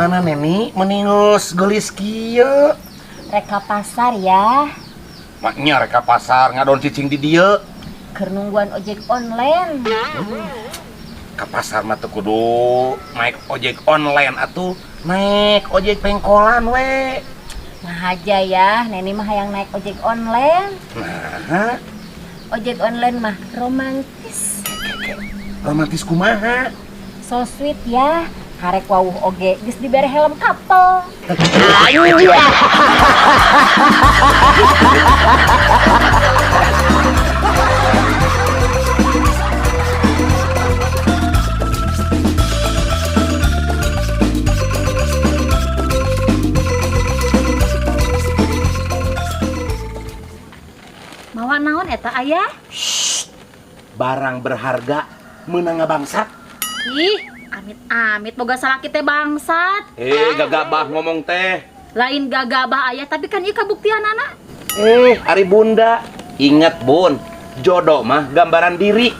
Kemana Neni? Meninggus gelis kieu. Reka pasar ya. Maknya reka pasar ngadon cicing di dieu. Keur nungguan ojek online. Ka pasar mah teu kudu naik ojek online atuh, naik ojek pengkolan we. Nah aja ya, Neni mah hayang naik ojek online. Nah, Ojek online mah romantis. romantis kumaha? So sweet ya. Karek wawuh oge geus dibere helm couple. Mawa naon eta aya? Barang berharga meunang ngabangsat. Ih, amit-amit boga salaki teh bangsat. Gagabah ngomong teh. Lain gagabah aya tapi kan ieu kabuktianana. Ari Bunda, inget Bun, jodoh mah gambaran diri.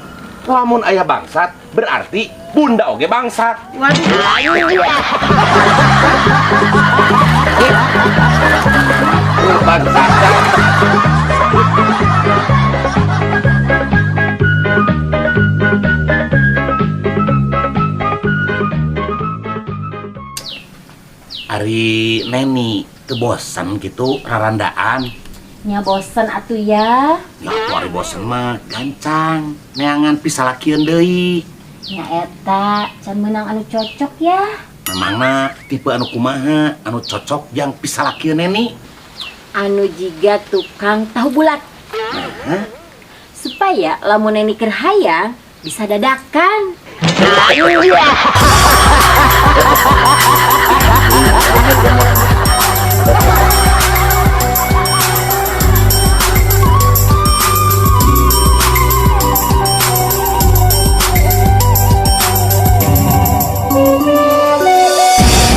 Lamun aya bangsat, berarti Bunda oge bangsat. Waduh. Bangsat. Ari Neni teu bosan gitu rarandaan. Nya bosen atuh ya. Ya atuh ari bosan mah gancang neangan pisalakieun deui. Nya eta can meunang anu cocok ya. Memangna tipe anu kumaha anu cocok yang pisalakieun Neni? Anu jiga tukang tahu bulat. Hah? Supaya lamun Neni keur hayang bisa dadakan.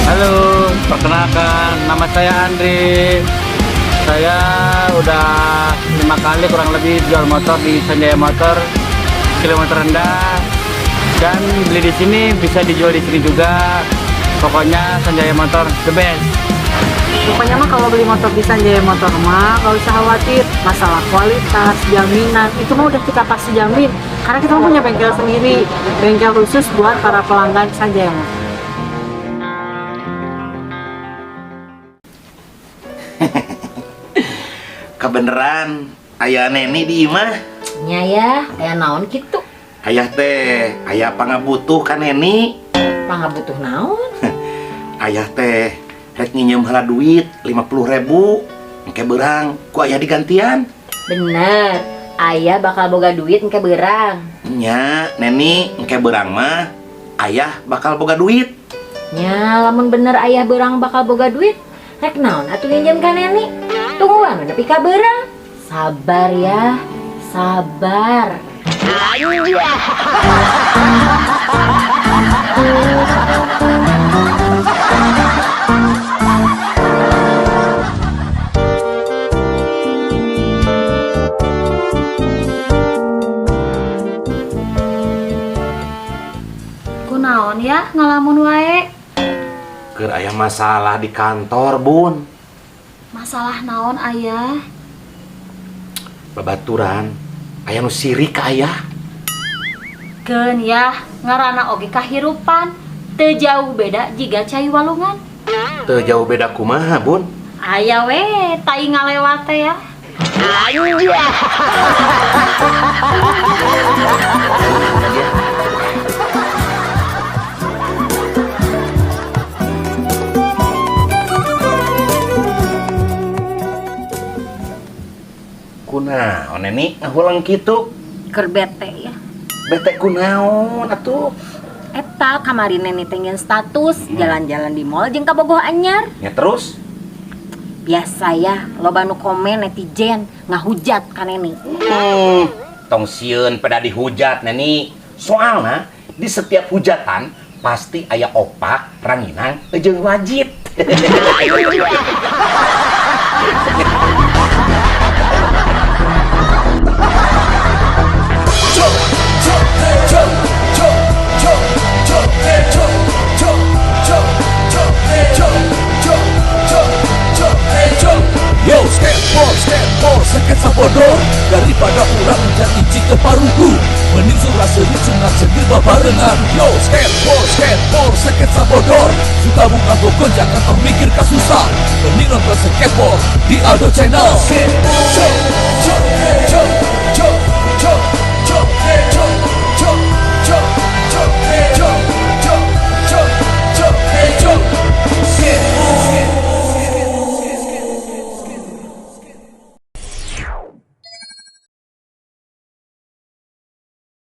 Halo, perkenalkan nama saya Andri. Saya udah 5 kali kurang lebih jual motor di Sanjaya Motor kilometer rendah, dan beli di sini bisa dijual di sini juga. Pokoknya Sanjaya Motor the best. Pokoknya mah kalau beli motor di Sanjaya Motor mah gak usah khawatir masalah kualitas, jaminan, itu mah udah kita pasti jamin karena kita punya bengkel sendiri, bengkel khusus buat para pelanggan Sanjaya Motor. Kebeneran aya Neni di imah. Nya ya, aya naon kitu? Ayah teh, aya pangabutuh ka Neni. Pangabutuh naon? Ayah teh rek nginjem heula duit 50.000 engke beurang ku aya digantian. Bener, aya bakal boga duit engke beurang. Nya Neni engke beurang mah ayah bakal boga duit. Nya lamun bener aya beurang bakal boga duit, rek naon atuh nginjem ka Neni? Tungguan nepi ka beurang. Sabar ya, sabar. Kunaon ya ngalamun wae? Keur aya masalah di kantor, Bun. Masalah naon ayah? Babaturan aya nu sirik ka ayah. Keun ya, ngarana oge kahirupan. Teu jauh beda jiga cai walungan. Teu jauh beda kumaha, Bun? Aya we, tai ngalewat teh ya. Kunaon Neni ngahulang kitu? Keur bete ya. Bete kunaon atuh? Eta kamarin Neni teh ngeun status jalan-jalan di mall jeung ka Bogoh Anyar. Ya terus? Biasa ya, loba nu komen netizen ngahujat ka Neni. Tong sieun pada dihujat Neni. Soalna di setiap hujatan pasti aya opak, ranginang, jeung wajib. bodor daripada orang menjadi cita paruku. Mending surah seri sunat sendiri babarengan. Yo skateboard sakit sabodor. Suka buka toko jangan termikirkan susah. Mending nonton skateboard di Aldo Channel. Skateboard